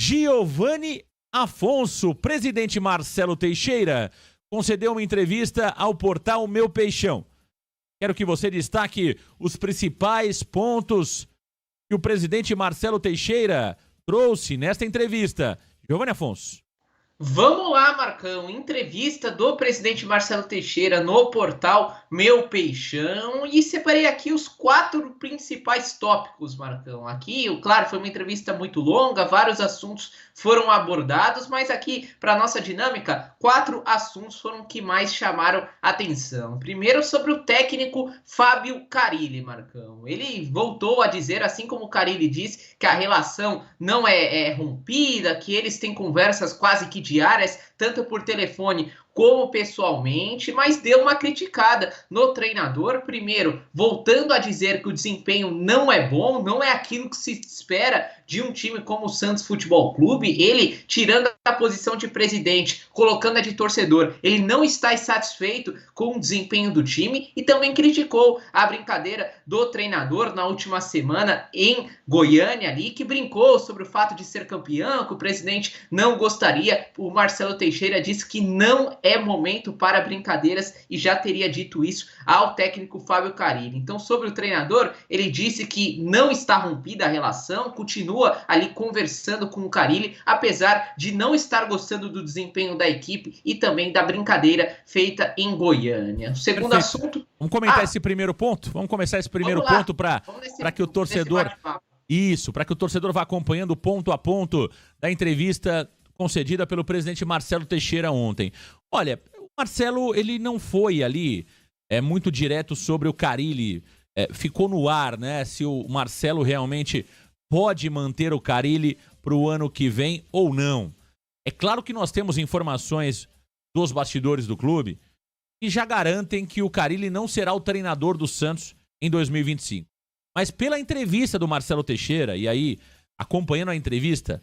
Giovanni Afonso, presidente Marcelo Teixeira, concedeu uma entrevista ao portal Meu Peixão. Quero que você destaque os principais pontos que o presidente Marcelo Teixeira trouxe nesta entrevista. Giovanni Afonso. Vamos lá, Marcão. Entrevista do presidente Marcelo Teixeira no portal Meu Peixão. E separei aqui os 4 principais tópicos, Marcão. Aqui, claro, foi uma entrevista muito longa, vários assuntos foram abordados, mas aqui, para nossa dinâmica, 4 assuntos foram que mais chamaram atenção. Primeiro, sobre o técnico Fábio Carille, Marcão. Ele voltou a dizer, assim como o Carille disse, que a relação não é rompida, que eles têm conversas quase que diárias, tanto por telefone como pessoalmente, mas deu uma criticada no treinador, primeiro, voltando a dizer que o desempenho não é bom, não é aquilo que se espera de um time como o Santos Futebol Clube, ele tirando a posição de presidente, colocando a de torcedor, ele não está insatisfeito com o desempenho do time e também criticou a brincadeira do treinador na última semana em Goiânia ali, que brincou sobre o fato de ser campeão, que o presidente não gostaria. O Marcelo Teixeira disse que não é momento para brincadeiras e já teria dito isso ao técnico Fábio Carille. Então, sobre o treinador, ele disse que não está rompida a relação, continua ali conversando com o Carille, apesar de não estar gostando do desempenho da equipe e também da brincadeira feita em Goiânia. O segundo assunto... Vamos comentar esse primeiro ponto? Vamos começar esse primeiro ponto para que o torcedor... Isso, para que o torcedor vá acompanhando ponto a ponto da entrevista concedida pelo presidente Marcelo Teixeira ontem. Olha, o Marcelo, ele não foi ali muito direto sobre o Carille, ficou no ar, né? Se o Marcelo realmente pode manter o Carille para o ano que vem ou não. É claro que nós temos informações dos bastidores do clube que já garantem que o Carille não será o treinador do Santos em 2025. Mas pela entrevista do Marcelo Teixeira, e aí, acompanhando a entrevista,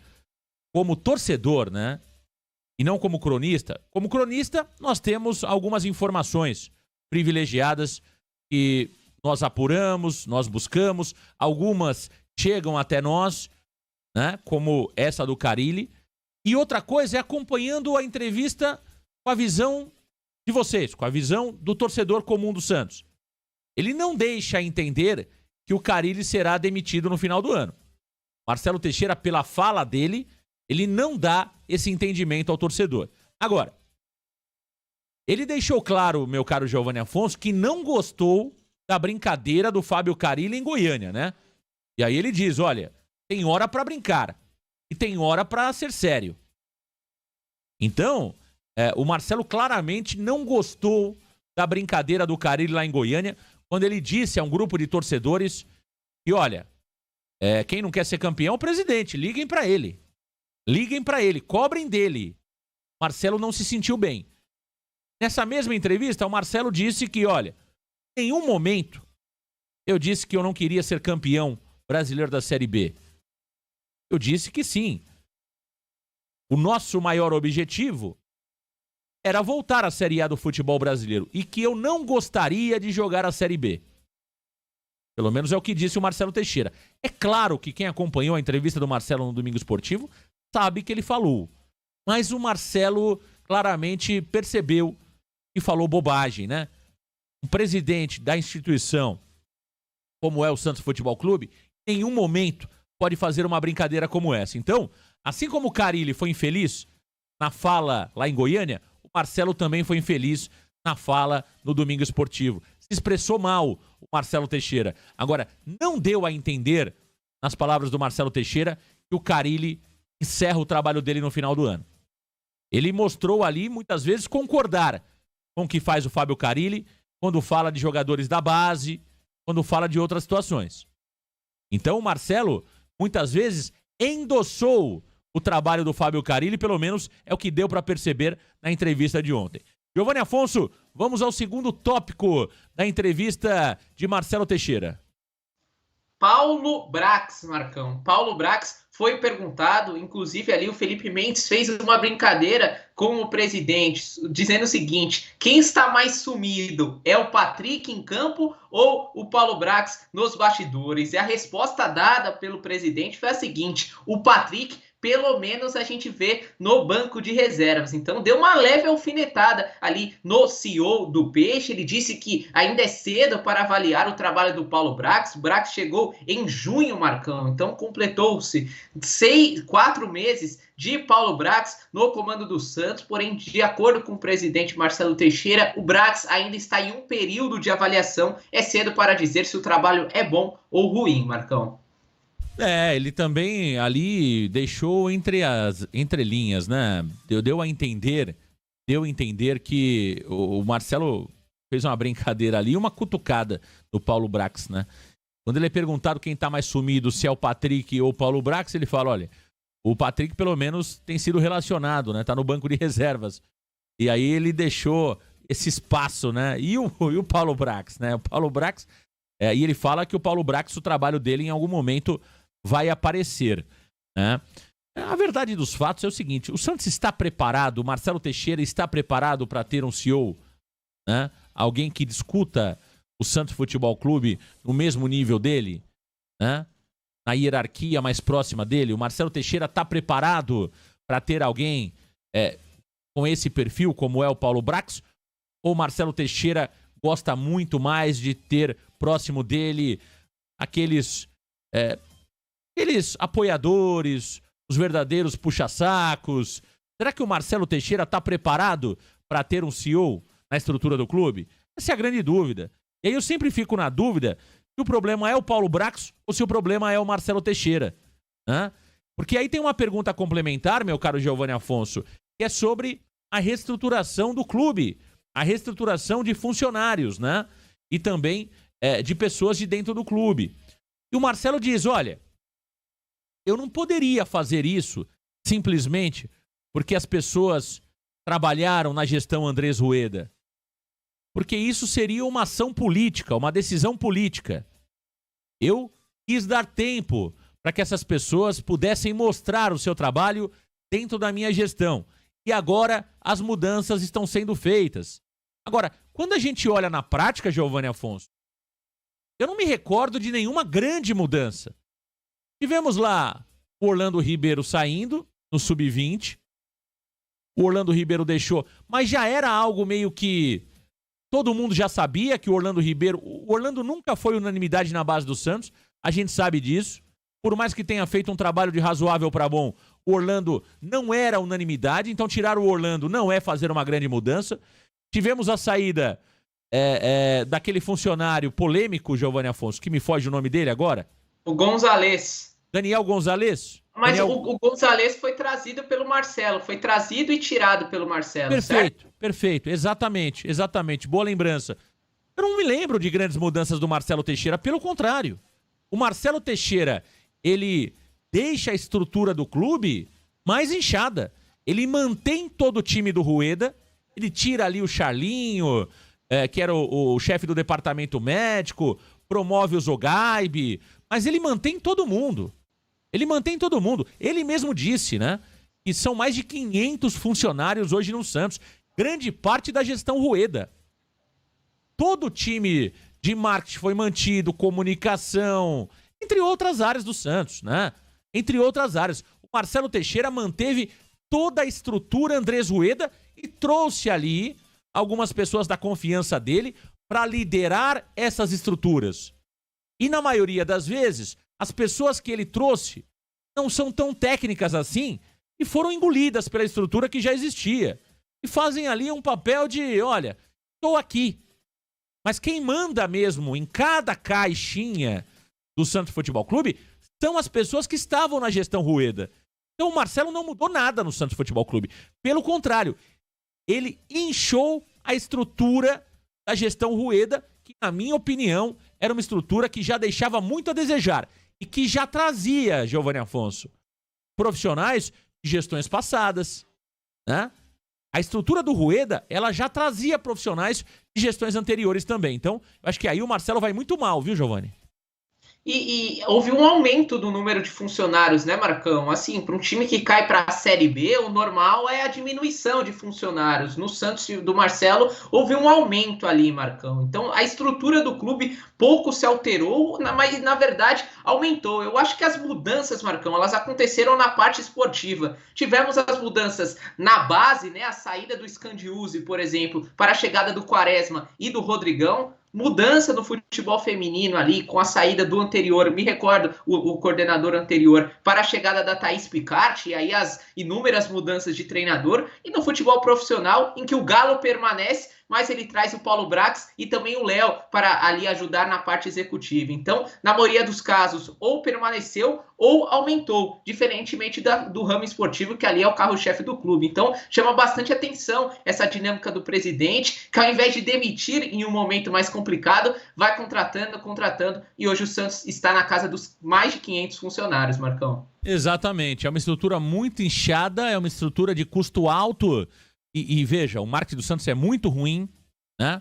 como torcedor, né? E não como cronista. Como cronista, nós temos algumas informações privilegiadas que nós apuramos, nós buscamos, algumas chegam até nós, né? Como essa do Carille. E outra coisa é acompanhando a entrevista com a visão de vocês, com a visão do torcedor comum do Santos. Ele não deixa entender que o Carille será demitido no final do ano. Marcelo Teixeira, pela fala dele, ele não dá esse entendimento ao torcedor. Agora, ele deixou claro, meu caro Giovanni Afonso, que não gostou da brincadeira do Fábio Carille em Goiânia, né? E aí ele diz, olha, tem hora pra brincar e tem hora pra ser sério. Então, o Marcelo claramente não gostou da brincadeira do Carille lá em Goiânia, quando ele disse a um grupo de torcedores que, olha, quem não quer ser campeão é o presidente, liguem pra ele. Liguem pra ele, cobrem dele. Marcelo não se sentiu bem. Nessa mesma entrevista, o Marcelo disse que, olha, em nenhum momento eu disse que eu não queria ser campeão brasileiro da Série B. Eu disse que sim. O nosso maior objetivo era voltar à Série A do futebol brasileiro e que eu não gostaria de jogar a Série B. Pelo menos é o que disse o Marcelo Teixeira. É claro que quem acompanhou a entrevista do Marcelo no Domingo Esportivo sabe que ele falou. Mas o Marcelo claramente percebeu que falou bobagem, né? Um presidente da instituição, como é o Santos Futebol Clube, em nenhum momento pode fazer uma brincadeira como essa. Então, assim como o Carille foi infeliz na fala lá em Goiânia, o Marcelo também foi infeliz na fala no Domingo Esportivo. Se expressou mal o Marcelo Teixeira. Agora, não deu a entender, nas palavras do Marcelo Teixeira, que o Carille encerra o trabalho dele no final do ano. Ele mostrou ali, muitas vezes, concordar com o que faz o Fábio Carille quando fala de jogadores da base, quando fala de outras situações. Então, o Marcelo, muitas vezes, endossou o trabalho do Fábio Carille, pelo menos é o que deu para perceber na entrevista de ontem. Giovanni Afonso, vamos ao segundo tópico da entrevista de Marcelo Teixeira. Paulo Brax, Marcão. Paulo Brax foi perguntado, inclusive ali o Felipe Mendes fez uma brincadeira com o presidente, dizendo o seguinte: quem está mais sumido, é o Patrick em campo ou o Paulo Brax nos bastidores? E a resposta dada pelo presidente foi a seguinte: o Patrick pelo menos a gente vê no banco de reservas. Então deu uma leve alfinetada ali no CEO do Peixe. Ele disse que ainda é cedo para avaliar o trabalho do Paulo Brax. O Brax chegou em junho, Marcão, então completou-se 4 meses de Paulo Brax no comando do Santos, porém, de acordo com o presidente Marcelo Teixeira, o Brax ainda está em um período de avaliação. É cedo para dizer se o trabalho é bom ou ruim, Marcão. Ele também ali deixou entre as entrelinhas, né? Deu a entender que o Marcelo fez uma brincadeira ali, uma cutucada do Paulo Brax, né? Quando ele é perguntado quem tá mais sumido, se é o Patrick ou o Paulo Brax, ele fala, olha, o Patrick pelo menos tem sido relacionado, né? Tá no banco de reservas. E aí ele deixou esse espaço, né? E o Paulo Brax, né? O Paulo Brax, e ele fala que o Paulo Brax, o trabalho dele em algum momento vai aparecer, né? A verdade dos fatos é o seguinte, o Santos está preparado, o Marcelo Teixeira está preparado para ter um CEO, né? Alguém que discuta o Santos Futebol Clube no mesmo nível dele, né? Na hierarquia mais próxima dele. O Marcelo Teixeira está preparado para ter alguém com esse perfil, como é o Paulo Brax? Ou o Marcelo Teixeira gosta muito mais de ter próximo dele aqueles apoiadores, os verdadeiros puxa-sacos? Será que o Marcelo Teixeira está preparado para ter um CEO na estrutura do clube? Essa é a grande dúvida. E aí eu sempre fico na dúvida se o problema é o Paulo Brax ou se o problema é o Marcelo Teixeira, né? Porque aí tem uma pergunta complementar, meu caro Giovanni Afonso, que é sobre a reestruturação do clube, a reestruturação de funcionários, né? E também de pessoas de dentro do clube. E o Marcelo diz, olha, eu não poderia fazer isso simplesmente porque as pessoas trabalharam na gestão Andrés Rueda. Porque isso seria uma ação política, uma decisão política. Eu quis dar tempo para que essas pessoas pudessem mostrar o seu trabalho dentro da minha gestão. E agora as mudanças estão sendo feitas. Agora, quando a gente olha na prática, Giovanni Afonso, eu não me recordo de nenhuma grande mudança. Tivemos lá o Orlando Ribeiro saindo no Sub-20. O Orlando Ribeiro deixou, mas já era algo meio que todo mundo já sabia que o Orlando Ribeiro... O Orlando nunca foi unanimidade na base do Santos, a gente sabe disso. Por mais que tenha feito um trabalho de razoável para bom, o Orlando não era unanimidade, então tirar o Orlando não é fazer uma grande mudança. Tivemos a saída daquele funcionário polêmico, Giovanni Afonso, que me foge o nome dele agora. O Gonzalez. Daniel Gonzalez. Mas o Gonzalez foi trazido pelo Marcelo, foi trazido e tirado pelo Marcelo, perfeito, certo? Perfeito, exatamente, boa lembrança. Eu não me lembro de grandes mudanças do Marcelo Teixeira, pelo contrário. O Marcelo Teixeira, ele deixa a estrutura do clube mais inchada. Ele mantém todo o time do Rueda, ele tira ali o Charlinho, que era o chefe do departamento médico, promove o Zogaibe, mas ele mantém todo mundo. Ele mesmo disse, né, que são mais de 500 funcionários hoje no Santos. Grande parte da gestão Rueda. Todo o time de marketing foi mantido, comunicação, entre outras áreas do Santos, né? Entre outras áreas. O Marcelo Teixeira manteve toda a estrutura Andrés Rueda e trouxe ali algumas pessoas da confiança dele para liderar essas estruturas. E na maioria das vezes, as pessoas que ele trouxe não são tão técnicas assim e foram engolidas pela estrutura que já existia. E fazem ali um papel de, olha, estou aqui. Mas quem manda mesmo em cada caixinha do Santos Futebol Clube são as pessoas que estavam na gestão Rueda. Então o Marcelo não mudou nada no Santos Futebol Clube. Pelo contrário, ele inchou a estrutura da gestão Rueda, que, na minha opinião, era uma estrutura que já deixava muito a desejar e que já trazia, Giovanni Afonso, profissionais de gestões passadas, né? A estrutura do Rueda, ela já trazia profissionais de gestões anteriores também. Então, eu acho que aí o Marcelo vai muito mal, viu, Giovanni? E houve um aumento do número de funcionários, né, Marcão? Assim, para um time que cai para a Série B, o normal é a diminuição de funcionários. No Santos do Marcelo, houve um aumento ali, Marcão. Então, a estrutura do clube pouco se alterou, mas, na verdade, aumentou. Eu acho que as mudanças, Marcão, elas aconteceram na parte esportiva. Tivemos as mudanças na base, né, a saída do Scandiuzzi, por exemplo, para a chegada do Quaresma e do Rodrigão. Mudança no futebol feminino ali, com a saída do anterior, me recordo, o coordenador anterior, para a chegada da Thaís Picard, e aí as inúmeras mudanças de treinador, e no futebol profissional, em que o Galo permanece, mas ele traz o Paulo Brax e também o Léo para ali ajudar na parte executiva. Então, na maioria dos casos, ou permaneceu ou aumentou, diferentemente do ramo esportivo, que ali é o carro-chefe do clube. Então, chama bastante atenção essa dinâmica do presidente, que ao invés de demitir em um momento mais complicado, vai contratando, e hoje o Santos está na casa dos mais de 500 funcionários, Marcão. Exatamente, é uma estrutura muito inchada, é uma estrutura de custo alto. E veja, o marketing do Santos é muito ruim, né?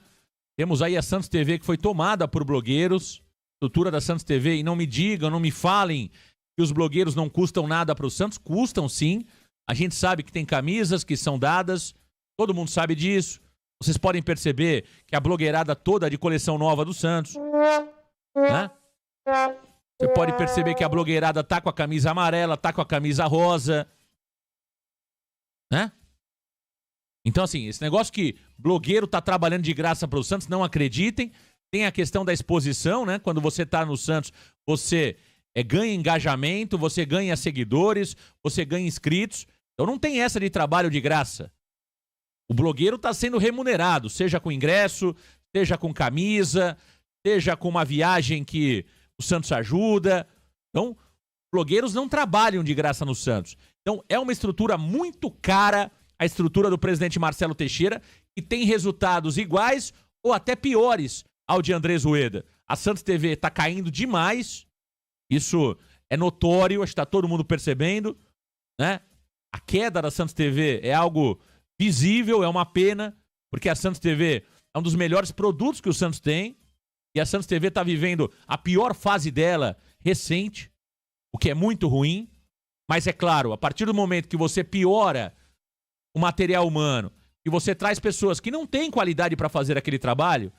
Temos aí a Santos TV que foi tomada por blogueiros, estrutura da Santos TV, e não me digam, não me falem que os blogueiros não custam nada para o Santos. Custam sim, a gente sabe que tem camisas que são dadas, todo mundo sabe disso. Vocês podem perceber que a blogueirada toda é de coleção nova do Santos, né? Você pode perceber que a blogueirada tá com a camisa amarela, tá com a camisa rosa, né? Então, assim, esse negócio que blogueiro tá trabalhando de graça para o Santos, não acreditem. Tem a questão da exposição, né? Quando você tá no Santos, você ganha engajamento, você ganha seguidores, você ganha inscritos. Então não tem essa de trabalho de graça. O blogueiro tá sendo remunerado, seja com ingresso, seja com camisa, seja com uma viagem que o Santos ajuda. Então, blogueiros não trabalham de graça no Santos. Então, é uma estrutura muito cara, a estrutura do presidente Marcelo Teixeira, que tem resultados iguais ou até piores ao de Andrés Rueda. A Santos TV está caindo demais, isso é notório, acho que está todo mundo percebendo, né? A queda da Santos TV é algo visível, é uma pena, porque a Santos TV é um dos melhores produtos que o Santos tem, e a Santos TV está vivendo a pior fase dela recente, o que é muito ruim, mas é claro, a partir do momento que você piora o material humano, e você traz pessoas que não têm qualidade para fazer aquele trabalho,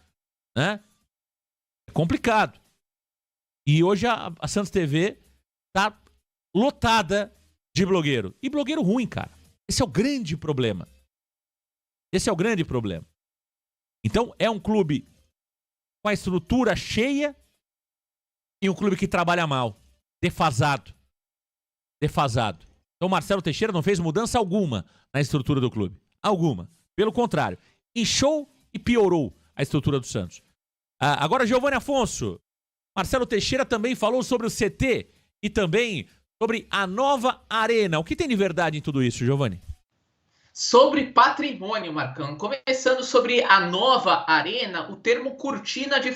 né? É complicado. E hoje a Santos TV tá lotada de blogueiro. E blogueiro ruim, cara. Esse é o grande problema. Esse é o grande problema. Então, é um clube com a estrutura cheia e um clube que trabalha mal. Defasado. Defasado. Então, Marcelo Teixeira não fez mudança alguma na estrutura do clube. Alguma. Pelo contrário, inchou e piorou a estrutura do Santos. Agora, Giovanni Afonso. Marcelo Teixeira também falou sobre o CT e também sobre a nova arena. O que tem de verdade em tudo isso, Giovanni? Sobre patrimônio, Marcão. Começando sobre a nova arena, o termo cortina de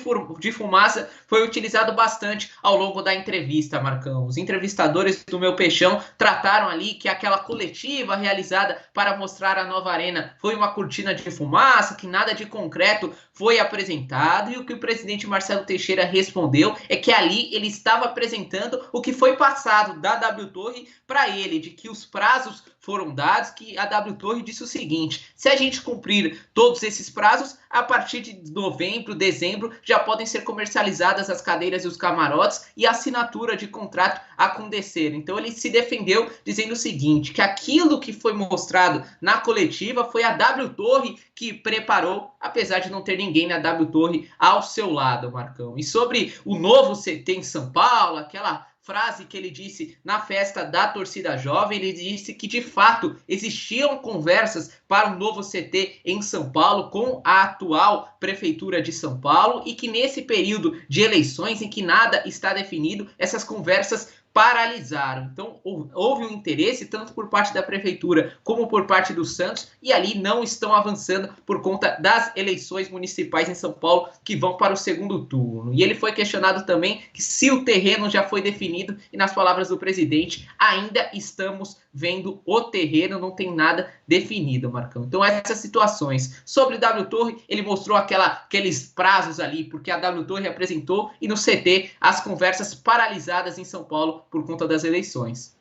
fumaça foi utilizado bastante ao longo da entrevista, Marcão. Os entrevistadores do Meu Peixão trataram ali que aquela coletiva realizada para mostrar a nova arena foi uma cortina de fumaça, que nada de concreto foi apresentado, e o que o presidente Marcelo Teixeira respondeu é que ali ele estava apresentando o que foi passado da W Torre para ele, de que os prazos foram dados, que a W Torre disse o seguinte: se a gente cumprir todos esses prazos, a partir de novembro, dezembro, já podem ser comercializadas as cadeiras e os camarotes e a assinatura de contrato acontecer. Então ele se defendeu dizendo o seguinte, que aquilo que foi mostrado na coletiva foi a W Torre que preparou, apesar de não ter ninguém na W Torre ao seu lado, Marcão. E sobre o novo CT em São Paulo, aquela frase que ele disse na festa da torcida jovem, ele disse que de fato existiam conversas para um novo CT em São Paulo com a atual prefeitura de São Paulo e que nesse período de eleições em que nada está definido, essas conversas paralisaram. Então, houve um interesse tanto por parte da prefeitura como por parte do Santos e ali não estão avançando por conta das eleições municipais em São Paulo que vão para o segundo turno. E ele foi questionado também que se o terreno já foi definido e, nas palavras do presidente, ainda estamos vendo o terreno, não tem nada definido, Marcão. Então, essas situações. Sobre W Torre, ele mostrou aqueles prazos ali, porque a W Torre apresentou, e no CT, as conversas paralisadas em São Paulo por conta das eleições.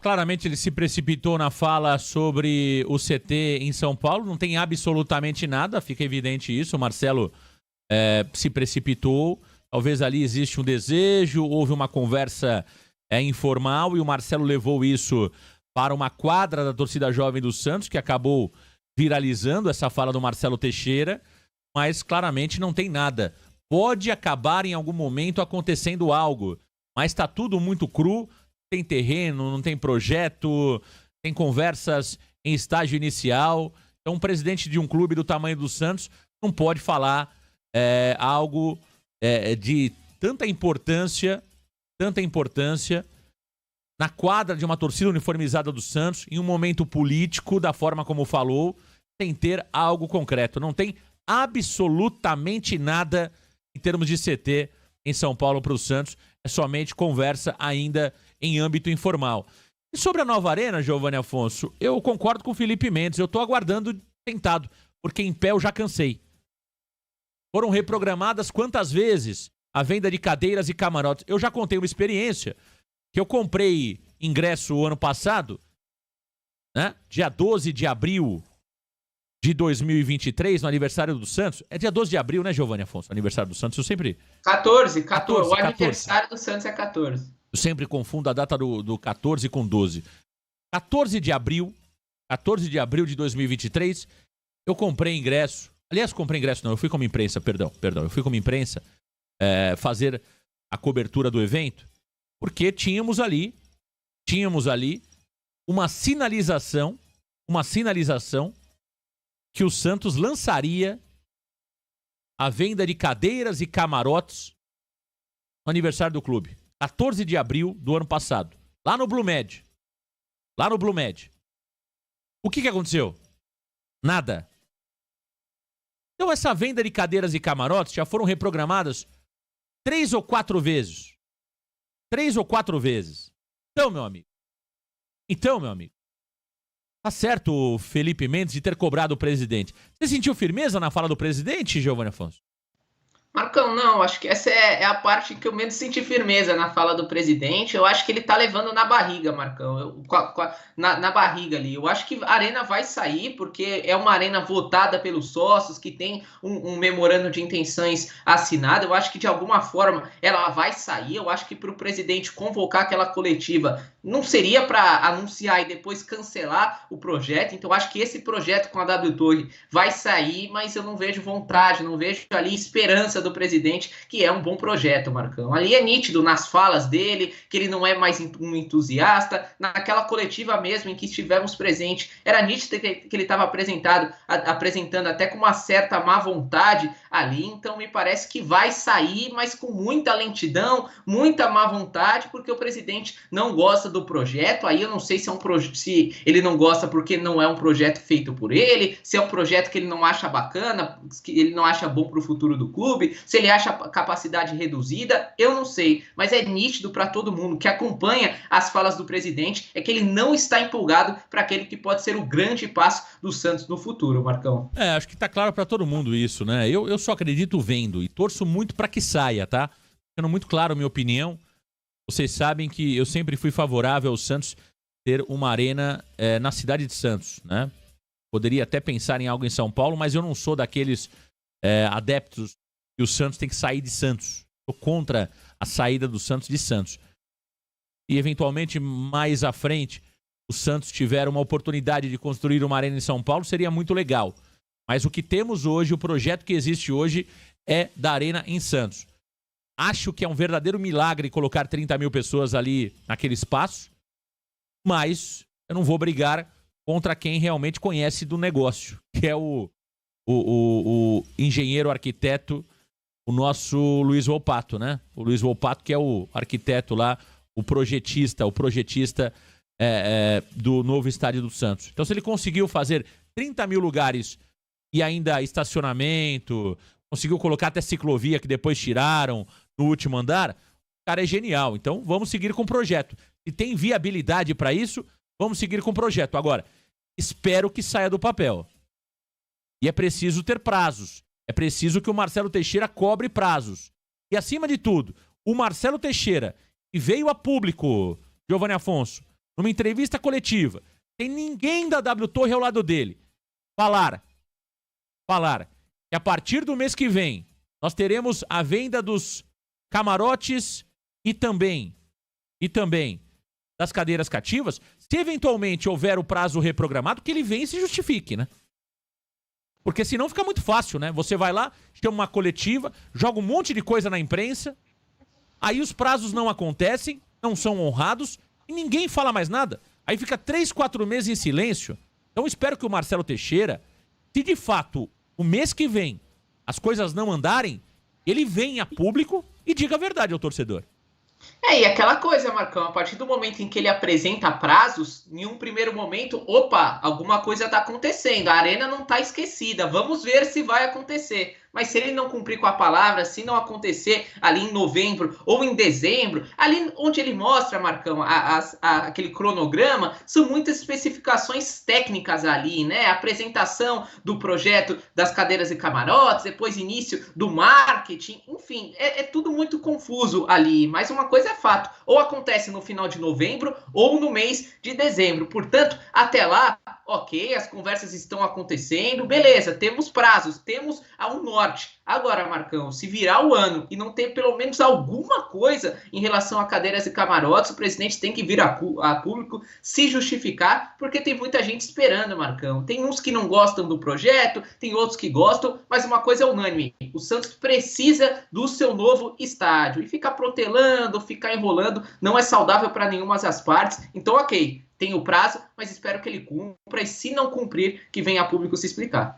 Claramente ele se precipitou na fala sobre o CT em São Paulo, não tem absolutamente nada, fica evidente isso, o Marcelo se precipitou, talvez ali existe um desejo, houve uma conversa informal e o Marcelo levou isso para uma quadra da torcida jovem do Santos, que acabou viralizando essa fala do Marcelo Teixeira, mas claramente não tem nada. Pode acabar em algum momento acontecendo algo, mas está tudo muito cru, tem terreno, não tem projeto, tem conversas em estágio inicial. Então, um presidente de um clube do tamanho do Santos não pode falar algo de tanta importância na quadra de uma torcida uniformizada do Santos, em um momento político, da forma como falou, sem ter algo concreto. Não tem absolutamente nada em termos de CT em São Paulo para o Santos. É somente conversa ainda em âmbito informal. E sobre a nova arena, Giovanni Afonso, eu concordo com o Felipe Mendes. Eu estou aguardando tentado, porque em pé eu já cansei. Foram reprogramadas quantas vezes a venda de cadeiras e camarotes? Eu já contei uma experiência que eu comprei ingresso o ano passado, né? Dia 12 de abril de 2023, no aniversário do Santos. É dia 12 de abril, né, Giovanni Afonso? Aniversário do Santos, eu sempre... 14. O aniversário do Santos é 14. Eu sempre confundo a data do 14 com 12. 14 de abril de 2023, eu comprei ingresso. Aliás, comprei ingresso não, eu fui como imprensa, perdão. Eu fui como imprensa fazer a cobertura do evento, porque tínhamos ali uma sinalização que o Santos lançaria a venda de cadeiras e camarotes no aniversário do clube. 14 de abril do ano passado. Lá no Blue Med. O que aconteceu? Nada. Então essa venda de cadeiras e camarotes já foram reprogramadas 3 ou 4 vezes. Então, meu amigo. Tá certo o Felipe Mendes de ter cobrado o presidente. Você sentiu firmeza na fala do presidente, Giovanni Afonso? Marcão, não, acho que essa é a parte que eu menos senti firmeza na fala do presidente. Eu acho que ele tá levando na barriga, Marcão, na barriga ali. Eu acho que a arena vai sair, porque é uma arena votada pelos sócios, que tem um memorando de intenções assinado. Eu acho que de alguma forma ela vai sair. Eu acho que para o presidente convocar aquela coletiva não seria para anunciar e depois cancelar o projeto. Então, eu acho que esse projeto com a W Torre vai sair, mas eu não vejo vontade, não vejo ali esperança do presidente, que é um bom projeto, Marcão. Ali é nítido nas falas dele, que ele não é mais um entusiasta. Naquela coletiva mesmo em que estivemos presentes, era nítido que ele estava apresentando até com uma certa má vontade ali. Então, me parece que vai sair, mas com muita lentidão, muita má vontade, porque o presidente não gosta do projeto. Aí eu não sei se se ele não gosta porque não é um projeto feito por ele, se é um projeto que ele não acha bacana, que ele não acha bom para o futuro do clube, se ele acha capacidade reduzida, eu não sei, mas é nítido para todo mundo que acompanha as falas do presidente, é que ele não está empolgado para aquele que pode ser o grande passo do Santos no futuro, Marcão. Acho que tá claro para todo mundo isso, né? Eu só acredito vendo e torço muito para que saia, tá? Ficando muito claro a minha opinião. Vocês sabem que eu sempre fui favorável ao Santos ter uma arena na cidade de Santos, né? Poderia até pensar em algo em São Paulo, mas eu não sou daqueles adeptos que o Santos tem que sair de Santos. Sou contra a saída do Santos de Santos. E, eventualmente, mais à frente, o Santos tiver uma oportunidade de construir uma arena em São Paulo, seria muito legal. Mas o que temos hoje, o projeto que existe hoje, é da arena em Santos. Acho que é um verdadeiro milagre colocar 30 mil pessoas ali naquele espaço, mas eu não vou brigar contra quem realmente conhece do negócio, que é o engenheiro arquiteto, o nosso Luiz Volpato, né? O Luiz Volpato, que é o arquiteto lá, o projetista do novo estádio do Santos. Então, se ele conseguiu fazer 30 mil lugares e ainda estacionamento, conseguiu colocar até ciclovia que depois tiraram no último andar, o cara é genial. Então, vamos seguir com o projeto. Se tem viabilidade para isso, vamos seguir com o projeto. Agora, espero que saia do papel. E é preciso ter prazos. É preciso que o Marcelo Teixeira cobre prazos. E, acima de tudo, o Marcelo Teixeira, que veio a público, Giovanni Afonso, numa entrevista coletiva, tem ninguém da W Torre ao lado dele, falar que a partir do mês que vem nós teremos a venda dos camarotes e também das cadeiras cativas, se eventualmente houver o prazo reprogramado, que ele venha e se justifique, né? Porque senão fica muito fácil, né? Você vai lá, chama uma coletiva, joga um monte de coisa na imprensa, aí os prazos não acontecem, não são honrados e ninguém fala mais nada. Aí fica 3, 4 meses em silêncio. Então espero que o Marcelo Teixeira, se de fato o mês que vem as coisas não andarem, ele venha a público e diga a verdade ao torcedor. E aquela coisa, Marcão, a partir do momento em que ele apresenta prazos, em um primeiro momento, opa, alguma coisa está acontecendo, a arena não está esquecida, vamos ver se vai acontecer. Mas se ele não cumprir com a palavra, se não acontecer ali em novembro ou em dezembro, ali onde ele mostra, Marcão, aquele cronograma, são muitas especificações técnicas ali, né? A apresentação do projeto das cadeiras e camarotes, depois início do marketing, enfim, é tudo muito confuso ali. Mas uma coisa é fato, ou acontece no final de novembro ou no mês de dezembro. Portanto, até lá, ok, as conversas estão acontecendo, beleza, temos prazos, temos um norte. Agora, Marcão, se virar o ano e não ter pelo menos alguma coisa em relação a cadeiras e camarotes, o presidente tem que vir a público se justificar, porque tem muita gente esperando, Marcão. Tem uns que não gostam do projeto, tem outros que gostam, mas uma coisa é unânime, o Santos precisa do seu novo estádio. E ficar protelando, ficar enrolando, não é saudável para nenhuma das partes. Então, ok, tem o prazo, mas espero que ele cumpra, e se não cumprir, que venha a público se explicar.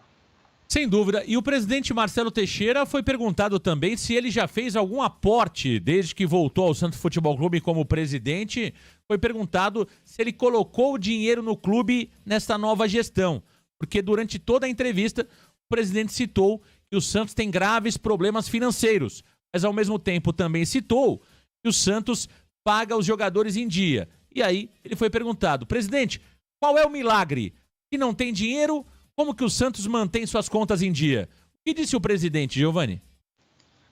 Sem dúvida. E o presidente Marcelo Teixeira foi perguntado também se ele já fez algum aporte desde que voltou ao Santos Futebol Clube como presidente. Foi perguntado se ele colocou dinheiro no clube nesta nova gestão. Porque durante toda a entrevista, o presidente citou que o Santos tem graves problemas financeiros. Mas ao mesmo tempo também citou que o Santos paga os jogadores em dia. E aí ele foi perguntado: presidente, qual é o milagre? Que não tem dinheiro? Como que o Santos mantém suas contas em dia? O que disse o presidente, Giovanni?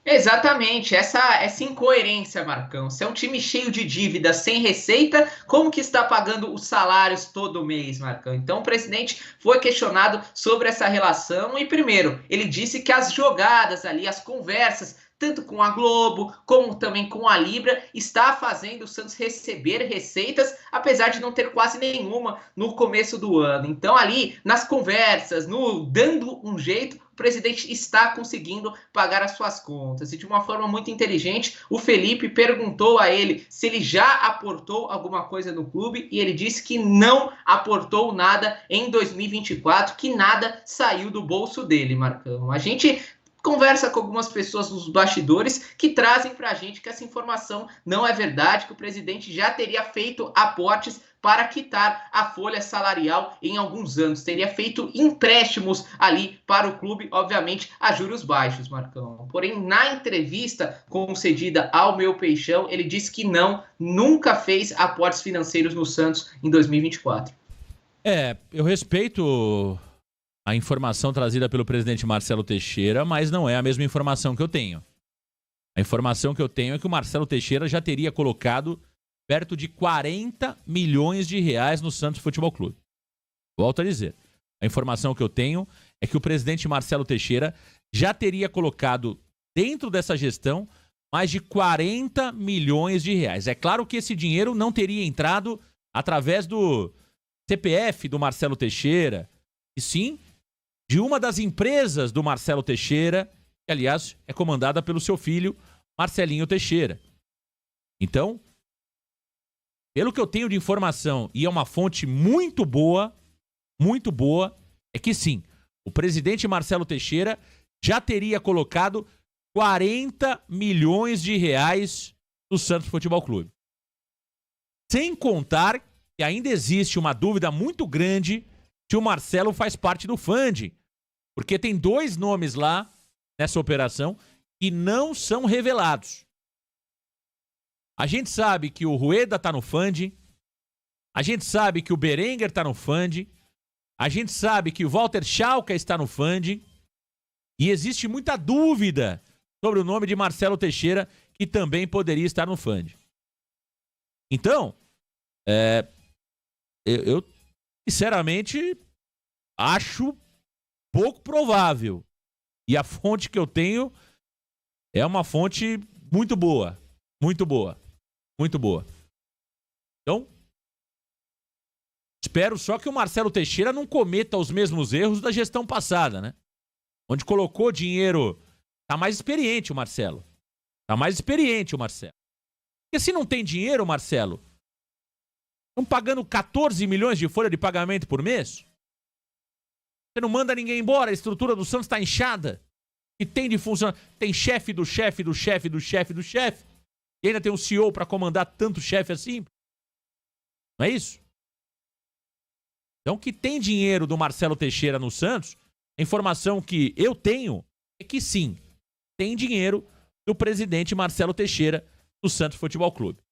Exatamente, essa incoerência, Marcão. Se é um time cheio de dívidas, sem receita, como que está pagando os salários todo mês, Marcão? Então o presidente foi questionado sobre essa relação e, primeiro, ele disse que as jogadas ali, as conversas, tanto com a Globo, como também com a Libra, está fazendo o Santos receber receitas, apesar de não ter quase nenhuma no começo do ano. Então ali, nas conversas, dando um jeito, o presidente está conseguindo pagar as suas contas. E de uma forma muito inteligente, o Felipe perguntou a ele se ele já aportou alguma coisa no clube, e ele disse que não aportou nada em 2024, que nada saiu do bolso dele, Marcão. A gente conversa com algumas pessoas nos bastidores que trazem para a gente que essa informação não é verdade, que o presidente já teria feito aportes para quitar a folha salarial em alguns anos. Teria feito empréstimos ali para o clube, obviamente, a juros baixos, Marcão. Porém, na entrevista concedida ao Meu Peixão, ele disse que nunca fez aportes financeiros no Santos em 2024. Eu respeito a informação trazida pelo presidente Marcelo Teixeira, mas não é a mesma informação que eu tenho. A informação que eu tenho é que o Marcelo Teixeira já teria colocado perto de 40 milhões de reais no Santos Futebol Clube. Volto a dizer, a informação que eu tenho é que o presidente Marcelo Teixeira já teria colocado dentro dessa gestão mais de 40 milhões de reais. É claro que esse dinheiro não teria entrado através do CPF do Marcelo Teixeira, e sim de uma das empresas do Marcelo Teixeira, que, aliás, é comandada pelo seu filho, Marcelinho Teixeira. Então, pelo que eu tenho de informação, e é uma fonte muito boa, é que sim, o presidente Marcelo Teixeira já teria colocado 40 milhões de reais no Santos Futebol Clube. Sem contar que ainda existe uma dúvida muito grande se o Marcelo faz parte do funding. Porque tem 2 nomes lá nessa operação que não são revelados. A gente sabe que o Rueda está no funding, A gente sabe que o Berenguer tá no Fand. A gente sabe que o Walter Schalke está no Fand. E existe muita dúvida sobre o nome de Marcelo Teixeira, que também poderia estar no Fand. Então, eu sinceramente acho pouco provável. E a fonte que eu tenho é uma fonte muito boa. Muito boa. Muito boa. Então, espero só que o Marcelo Teixeira não cometa os mesmos erros da gestão passada, né? Onde colocou dinheiro... Tá mais experiente o Marcelo. Tá mais experiente o Marcelo. Porque se não tem dinheiro, Marcelo, estão pagando 14 milhões de folha de pagamento por mês? Você não manda ninguém embora, a estrutura do Santos tá inchada. E tem de funcionar. Tem chefe do chefe do chefe do chefe do chefe. E ainda tem um CEO pra comandar tanto chefe assim. Não é isso? Então, que tem dinheiro do Marcelo Teixeira no Santos, a informação que eu tenho é que sim, tem dinheiro do presidente Marcelo Teixeira do Santos Futebol Clube.